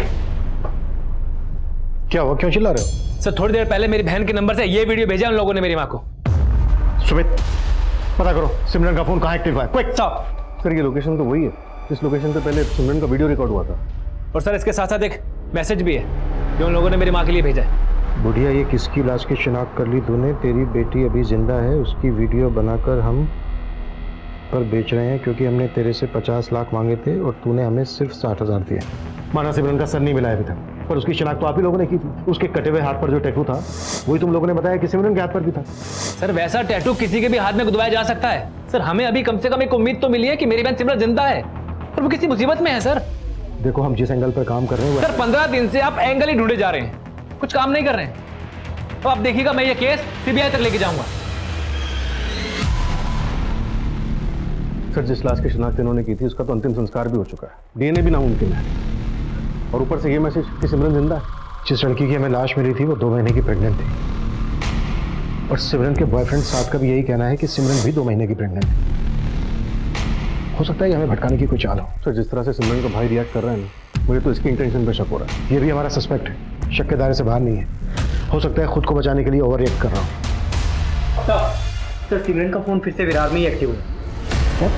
क्या हुआ, क्यों चिल्ला रहे हो? सर थोड़ी देर पहले मेरी बहन के नंबर से ये वीडियो भेजा उन लोगों ने मेरी माँ को। सुमित पता करो सिमरन का फोन कहाँ एक्टिव है, क्विक। सर ये लोकेशन तो वही है जिस लोकेशन पे पहले सिमरन का वीडियो रिकॉर्ड हुआ था। और सर इसके साथ साथ एक मैसेज भी है जो उन लोगों ने मेरी माँ के लिए भेजा है। बुढ़िया ये किसकी लाश की शिनाख्त कर ली तूने? तेरी बेटी अभी जिंदा है, उसकी वीडियो बनाकर हम पर बेच रहे हैं क्योंकि हमने तेरे से 50 लाख मांगे थे और तूने हमें सिर्फ 60,000 दिए। माना सिमरन का सर नहीं मिला है अभी तक, पर उसकी शिनाख्त तो आप ही लोगों ने की थी। उसके कटे हुए हाथ पर जो टैटू था वही तुम लोगों ने बताया कि सिमरन के हाथ पर भी था। सर वैसा टैटू किसी के भी हाथ में गुदवाया जा सकता है। सर हमें अभी कम से कम एक उम्मीद तो मिली है कि मेरी बहन सिमरन जिंदा है और वो किसी मुसीबत में है। सर देखो हम जिस एंगल पर काम कर रहे हैं सर 15 दिन से आप एंगल ही ढूंढे जा रहे हैं, कुछ काम नहीं कर रहे हैं। तो आप देखिएगा मैं ये केस CBI तक लेके जाऊंगा। सर जिस लाश की शिनाख्त इन्होंने की थी उसका तो अंतिम संस्कार भी हो चुका है, DNA भी नामुमकिन है। और ऊपर से ये मैसेज कि सिमरन जिंदा है। जिस लड़की की हमें लाश मिली थी वो 2 महीने की प्रेग्नेंट थी, और सिमरन के बॉयफ्रेंड साथ का भी यही कहना है कि सिमरन भी 2 महीने की प्रेग्नेंट है। हो सकता है कि हमें भटकाने की कोई चाल हो। सर जिस तरह से सिमरन का भाई रिएक्ट कर रहा है ना, मुझे तो इसकी इंटेंशन पे शक हो रहा है। ये भी हमारा सस्पेक्ट है, शक के दायरे से बाहर नहीं है। हो सकता है खुद को बचाने के लिए ओवर रिएक्ट कर रहा हूँ। सर सिमरन का फोन फिर से विरार में ही एक्टिव है।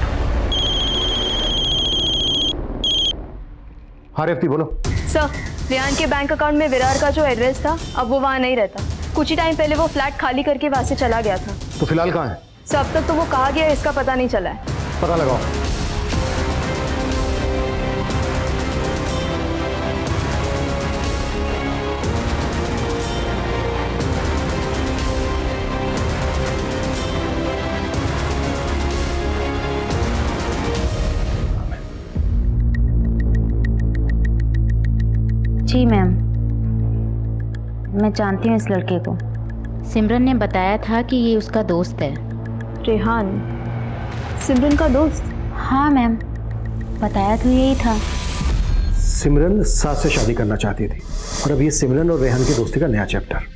हाँ रेवती बोलो। सर, रेहान के बैंक अकाउंट में विरार का जो एड्रेस था अब वो वहाँ नहीं रहता। कुछ ही टाइम पहले वो फ्लैट खाली करके वहाँ से चला गया था। तो फिलहाल कहाँ है? सर अब तक तो वो कहाँ गया इसका पता नहीं चला है। पता लगाओ। जी मैम, मैं जानती हूँ इस लड़के को। सिमरन ने बताया था कि ये उसका दोस्त है। रेहान सिमरन का दोस्त? हाँ मैम, बताया तो यही था। सिमरन साथ से शादी करना चाहती थी, और अब ये सिमरन और रेहान की दोस्ती का नया चैप्टर।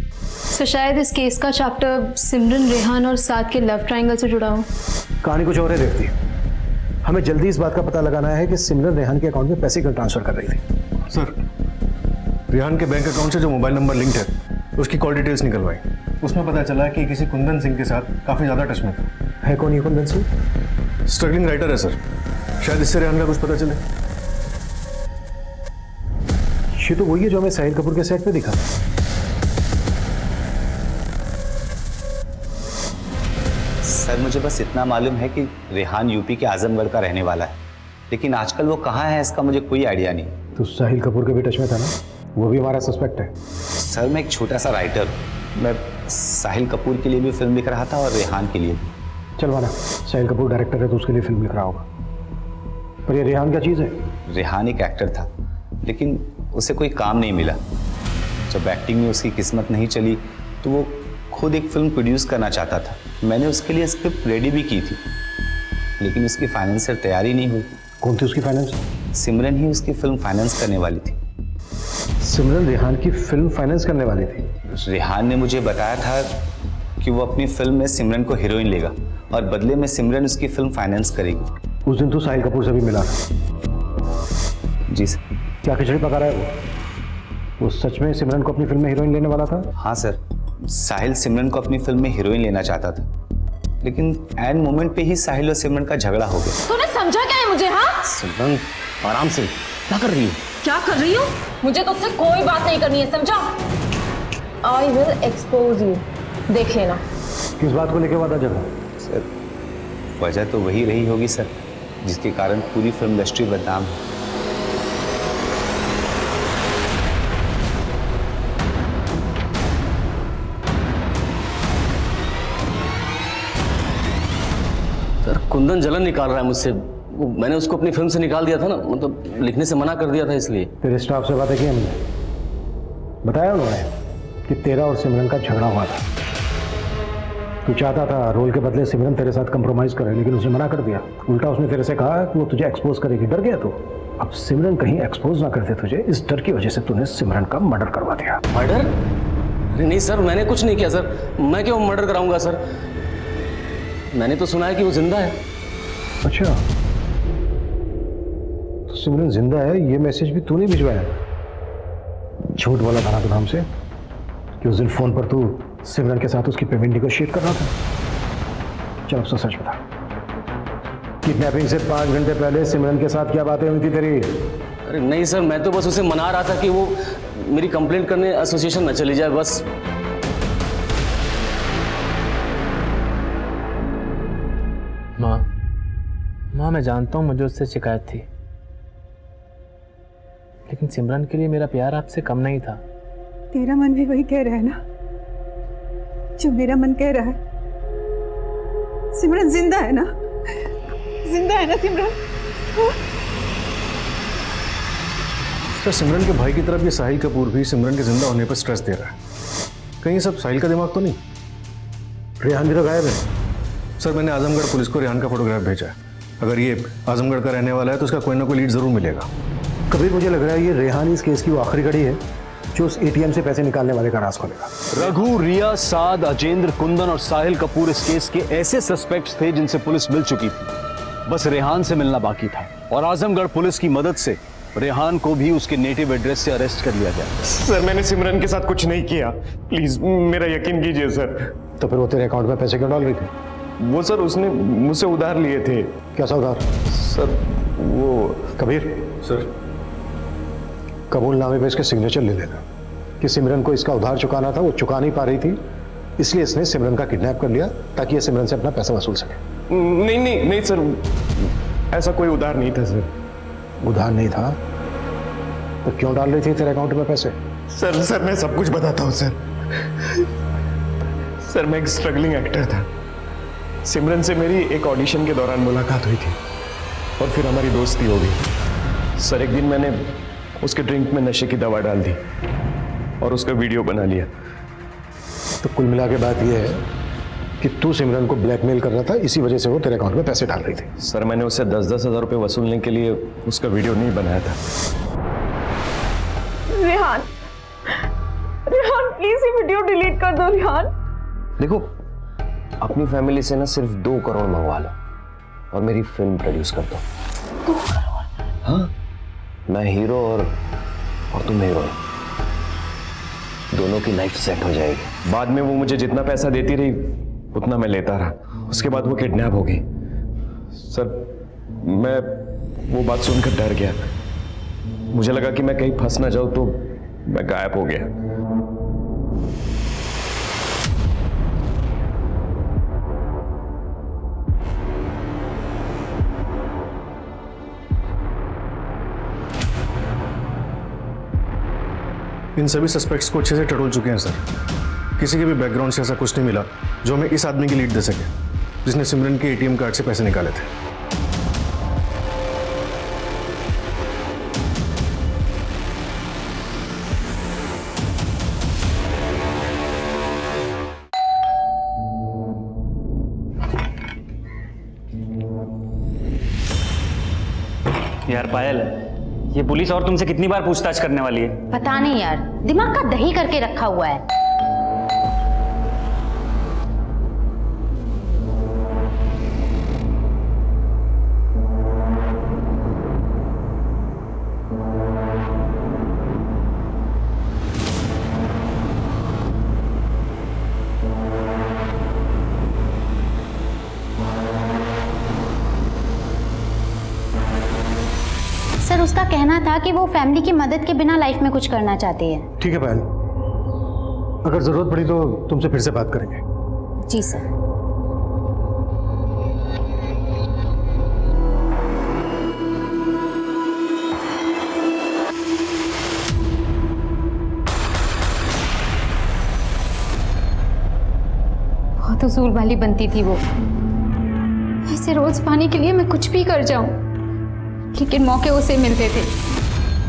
सर शायद इस केस का चैप्टर सिमरन, रेहान और साथ के लव ट्रायंगल से जुड़ा हो। कहानी कुछ और है रेवती। हमें जल्दी इस बात का पता लगाना है कि सिमरन रेहान के अकाउंट में पैसे क्यों ट्रांसफर कर रही थी। सर रेहान के बैंक अकाउंट से जो मोबाइल नंबर लिंक्ड है उसकी कॉल डिटेल्स निकलवाई। उसमें पता चला कि किसी कुंदन सिंह के साथ काफ़ी ज़्यादा टच में था। है कौन ये कुंदन सिंह? स्ट्रगलिंग राइटर है सर, शायद इससे रेहान का कुछ पता चले। ये तो वही है जो हमें साहिल कपूर के सेट पे दिखा। सर मुझे बस इतना मालूम है कि रेहान यूपी के आजमगढ़ का रहने वाला है, लेकिन आजकल वो कहाँ है इसका मुझे कोई आइडिया नहीं। तो साहिल कपूर के भी टच में था ना, वो भी हमारा सस्पेक्ट है। सर मैं एक छोटा सा राइटर, मैं साहिल कपूर के लिए भी फिल्म लिख रहा था और रेहान के लिए भी। चल माना साहिल कपूर डायरेक्टर है तो उसके लिए फिल्म लिख रहा होगा, पर ये रेहान क्या चीज़ है? रेहान एक एक्टर था, लेकिन उसे कोई काम नहीं मिला। जब एक्टिंग में उसकी किस्मत नहीं चली तो वो खुद एक फिल्म प्रोड्यूस करना चाहता था। मैंने उसके लिए स्क्रिप्ट रेडी भी की थी, लेकिन उसकी फाइनेंशियल तैयारी नहीं हुई। कौन थी उसकी फाइनेंस? सिमरन ही उसकी फिल्म फाइनेंस करने वाली थी। सिमरन रेहान की फिल्म फाइनेंस करने वाली थी? रेहान ने मुझे बताया था कि वो अपनी फिल्म में सिमरन को हीरोइन लेगा और बदले में सिमरन उसकी फिल्म फाइनेंस करेगी। उस दिन तो साहिल कपूर से भी मिला था। जी सर। क्या खिचड़ी पका रहा है वो सच में सिमरन को अपनी फिल्म में हीरोइन लेने वाला था? हाँ सर, साहिल सिमरन को अपनी फिल्म में हीरोइन लेना चाहता था, लेकिन एंड मोमेंट पे ही साहिल और सिमरन का झगड़ा हो गया। तूने समझा क्या है मुझे? हाँ सिमरन आराम से, क्या कर रही हो? क्या कर रही हूँ? मुझे तुझसे कोई बात नहीं करनी है, समझा? आई विल एक्सपोज यू, देख लेना। किस बात को लेकर वादा झगड़ा? सर वजह तो वही रही होगी सर, जिसके कारण पूरी फिल्म इंडस्ट्री बदनाम है। सर कुंदन जलन निकाल रहा है मुझसे। मैंने उसको अपनी फिल्म से निकाल दिया था ना, मतलब लिखने से मना कर दिया था इसलिए। तेरे स्टाफ से बातें की हमने, बताया उन्होंने कि तेरा और सिमरन का झगड़ा हुआ था। तू चाहता था रोल के बदले सिमरन तेरे साथ कंप्रोमाइज करे, लेकिन उसने मना कर दिया। उल्टा उसने तेरे से कहा कि वो तुझे एक्सपोज करेगी। डर गया तू। अब सिमरन कहीं एक्सपोज ना कर दे तुझे, इस डर की वजह से तूने सिमरन का मर्डर करवा दिया। मर्डर? अरे नहीं सर, मैंने कुछ नहीं किया सर। मैं क्यों मर्डर कराऊंगा सर? मैंने तो सुना है कि वो जिंदा है। अच्छा, तो सिमरन जिंदा है, ये मैसेज भी तूने भिजवाया? झूठ बोला था ना तू हमसे कि उस दिन फोन पर तू सिमरन के साथ उसकी पेमेंट निगोशिएट कर रहा था। चल अब सच बता, किडनैपिंग से 5 घंटे पहले सिमरन के साथ क्या बातें हुई थी तेरी? अरे नहीं सर, मैं तो बस उसे मना रहा था कि वो मेरी कंप्लेंट करने एसोसिएशन न चली जाए, बस। माँ मैं जानता हूँ मुझे उससे शिकायत थी, लेकिन सिमरन के लिए मेरा प्यार आपसे कम नहीं था। तेरा मन भी वही कह रहा है ना जो मेरा मन कह रहा है। सिमरन जिंदा है ना? जिंदा है ना सिमरन? तो सिमरन के भाई की तरफ ये साहिल कपूर भी सिमरन के जिंदा होने पर स्ट्रेस दे रहा है। कहीं सब साहिल का दिमाग तो नहीं? रेहान भी तो गायब है। सर मैंने आजमगढ़ पुलिस को रेहान का फोटोग्राफ भेजा है। अगर ये आजमगढ़ का रहने वाला है तो उसका कोई ना कोई लीड जरूर मिलेगा। कबीर मुझे लग रहा है ये रेहान इस केस की वो आखिरी कड़ी है जो उस एटीएम से पैसे निकालने वाले का राज खोलेगा। रघु, रिया, साद, अजेंद्र, कुंदन और साहिल कपूर इस केस के ऐसे सस्पेक्ट्स थे जिनसे पुलिस मिल चुकी थी। बस रेहान से मिलना बाकी था और आजमगढ़ पुलिस की मदद से रेहान को भी उसके नेटिव एड्रेस से अरेस्ट कर लिया गया। सर मैंने सिमरन के साथ कुछ नहीं किया, प्लीज मेरा यकीन कीजिए सर। तो फिर वो तेरे अकाउंट में पैसे क्यों डाल रही थी? वो सर उसने मुझसे उधार लिए थे। कैसा उधार? सर वो कबीर सर, कबूलनामे पे इसके सिग्नेचर ले लेना कि सिमरन को इसका उधार चुकाना था, वो चुका नहीं पा रही थी, इसलिए इसने सिमरन का किडनैप कर लिया ताकि ये सिमरन से अपना पैसा वसूल सके। नहीं नहीं नहीं सर, ऐसा कोई उधार नहीं था सर। उधार नहीं था तो क्यों डाल रही थी तेरे अकाउंट में पैसे? सर मैं सब कुछ बताता हूँ सर। सर मैं एक स्ट्रगलिंग एक्टर था। सिमरन से मेरी एक ऑडिशन के दौरान मुलाकात हुई थी और फिर हमारी दोस्ती हो गई। सर एक दिन मैंने उसके ड्रिंक में नशे की दवा डाल दी और उसका वीडियो बना लिया। तो कुल मिला के बात यह है कि तू सिमरन को ब्लैकमेल कर रहा था, इसी वजह से वो तेरे अकाउंट में पैसे डाल रही थी। सर मैंने उससे 10-10 हज़ार रुपये वसूलने के लिए उसका वीडियो नहीं बनाया था। रेहान, रेहान प्लीज ये वीडियो डिलीट कर दो रेहान। देखो अपनी फैमिली से ना सिर्फ 2 करोड़ मंगवा लो और मेरी फिल्म प्रोड्यूस कर दो। 2 करोड़? हाँ, मैं हीरो और तुम हीरोइन, दोनों की लाइफ सेट हो जाएगी। बाद में वो मुझे जितना पैसा देती रही उतना मैं लेता रहा। उसके बाद वो किडनैप हो गई। सर मैं वो बात सुनकर डर गया। मुझे लगा कि मैं कहीं फंस ना जाऊं तो मैं गायब हो गया। इन सभी सस्पेक्ट्स को अच्छे से टटोल चुके हैं सर। किसी के भी बैकग्राउंड से ऐसा कुछ नहीं मिला जो हमें इस आदमी की लीड दे सके जिसने सिमरन के एटीएम कार्ड से पैसे निकाले थे। यार पायल, ये पुलिस और तुमसे कितनी बार पूछताछ करने वाली है? पता नहीं यार, दिमाग का दही करके रखा हुआ है। सर उसका कहना था कि वो फैमिली की मदद के बिना लाइफ में कुछ करना चाहती है। ठीक है पायल, अगर जरूरत पड़ी तो तुमसे फिर से बात करेंगे। जी सर। बहुत उसूल वाली बनती थी वो। ऐसे रोज पाने के लिए मैं कुछ भी कर जाऊं, लेकिन मौके उसे मिलते थे।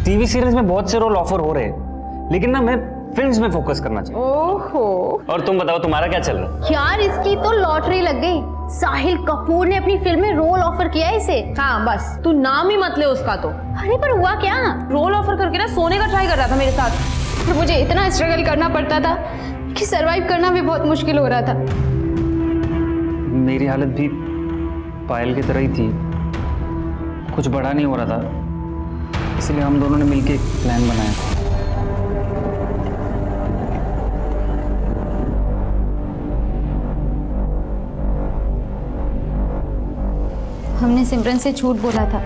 टीवी सीरीज में बहुत से रोल ऑफर हो रहे हैं, लेकिन ना मैं फिल्म्स में फोकस करना चाहिए। ओहो। और तुम बताओ तुम्हारा क्या चल रहा है? यार इसकी तो लॉटरी लग गई। साहिल कपूर ने अपनी फिल्म में रोल ऑफर किया है इसे। हाँ बस तू नाम ही मत ले उसका। तो अरे पर हुआ क्या? रोल ऑफर करके ना सोने का ट्राई कर रहा था मेरे साथ। और मुझे इतना स्ट्रगल करना पड़ता था कि सरवाइव करना भी बहुत मुश्किल हो रहा था। मेरी हालत भी पायल की तरह ही थी, कुछ बड़ा नहीं हो रहा था, इसलिए हम दोनों ने मिलकर एक प्लान बनाया था। हमने सिमरन से झूठ बोला था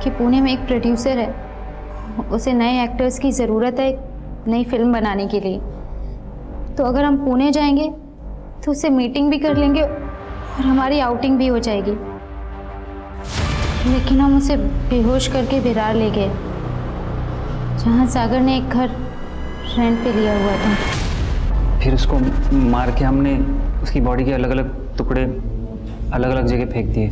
कि पुणे में एक प्रोड्यूसर है, उसे नए एक्टर्स की ज़रूरत है एक नई फिल्म बनाने के लिए। तो अगर हम पुणे जाएंगे तो उससे मीटिंग भी कर लेंगे और हमारी आउटिंग भी हो जाएगी। लेकिन हम उसे बेहोश करके विरार ले गए, जहाँ सागर ने एक घर रेंट पे लिया हुआ था। फिर उसको मार के हमने उसकी बॉडी के अलग अलग टुकड़े अलग अलग जगह फेंक दिए।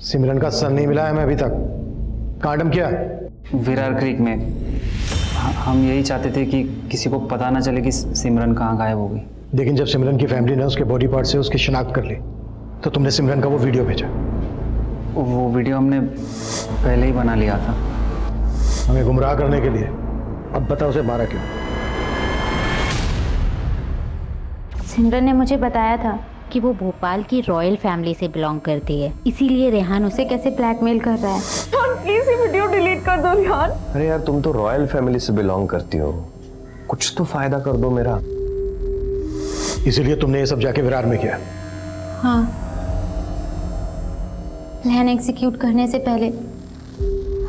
सिमरन का सर नहीं मिला है मैं अभी तक। कांडम किया विरार क्रीक में। हम यही चाहते थे कि किसी को पता ना चले कि सिमरन कहाँ गायब हो गई। लेकिन जब सिमरन की फैमिली ने उसके बॉडी पार्ट से उसकी शिनाख्त कर ली तो तुमने सिमरन का वो वीडियो भेजा। वो वीडियो हमने पहले ही बना लिया था। हमें गुमराह करने के लिए अब बता उसे मारा क्यों? सिमरन ने मुझे बताया था कि वो भोपाल की रॉयल फैमिली से बिलोंग करती है, इसीलिए रेहान उसे कैसे ब्लैकमेल कर रहा है। प्लीज ये वीडियो डिलीट कर दो रेहान। अरे यार, तुम तो रॉयल फैमिली से बिलोंग करती हो, कुछ तो फायदा कर दो मेरा। इसीलिए तुमने ये सब जाके विरार में किया? हाँ, प्लान एग्जीक्यूट करने से पहले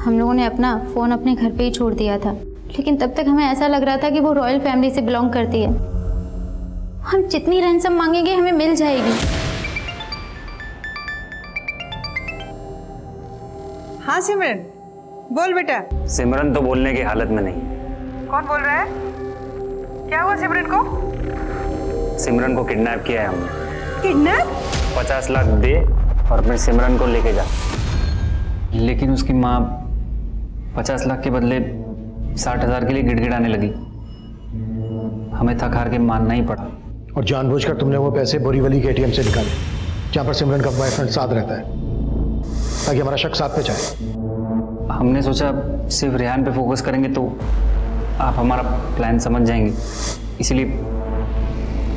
हम लोगों ने अपना फ़ोन अपने घर पे ही छोड़ दिया था, लेकिन तब तक हमें ऐसा लग रहा था कि वो रॉयल फैमिली से बिलोंग करती है। हम जितनी रैंसम मांगेंगे हमें मिल जाएगी। हाँ सिमरन, बोल बेटा। सिमरन तो बोलने की हालत में नहीं। कौन बोल रहा है? क्या हुआ सिमरन को? सिमरन को किडनैप किया है हमने। किडनैप? 50 लाख दे और अपने सिमरन को लेके जा। लेकिन उसकी माँ 50 लाख के बदले 60,000 के लिए गिड़गिड़ाने लगी। हमें थक हार के मानना ही पड़ा। और जानबूझकर तुमने वो पैसे बोरीवली के एटीएम से निकाले, जहाँ पर सिमरन का बॉयफ्रेंड साथ रहता है, ताकि हमारा शक साथ पे जाए। हमने सोचा सिर्फ रेहान पे फोकस करेंगे तो आप हमारा प्लान समझ जाएंगे, इसलिए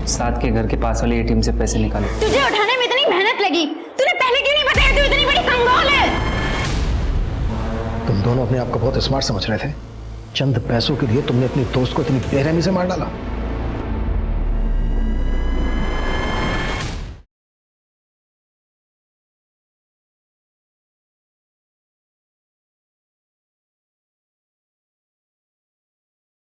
साथ के घर के पास वाले एटीएम से पैसे निकाले। तुझे उठाने में इतनी मेहनत लगी, तूने पहले क्यों नहीं बताया? तू इतनी बड़ी कंगाल है। तुम दोनों अपने आप को बहुत स्मार्ट समझ रहे थे। चंद पैसों के लिए तुमने अपने दोस्त को इतनी बेरहमी से मार डाला।